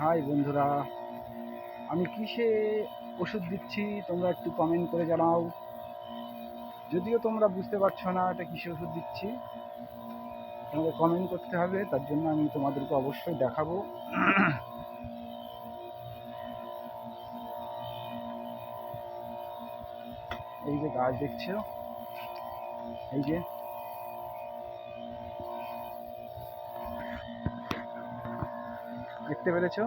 High বন্ধুরা, আমি কিসে ওষুধ দিচ্ছি তোমরা একটু কমেন্ট করে জানাও। যদিও তোমরা বুঝতে পারছো না এটা কিসে ওষুধ দিচ্ছি, তোমাদের কমেন্ট করতে হবে, তার জন্য আমি তোমাদেরকে অবশ্যই দেখাবো। এই যে গাছ দেখছো, এই যে দেখতে পেরেছো,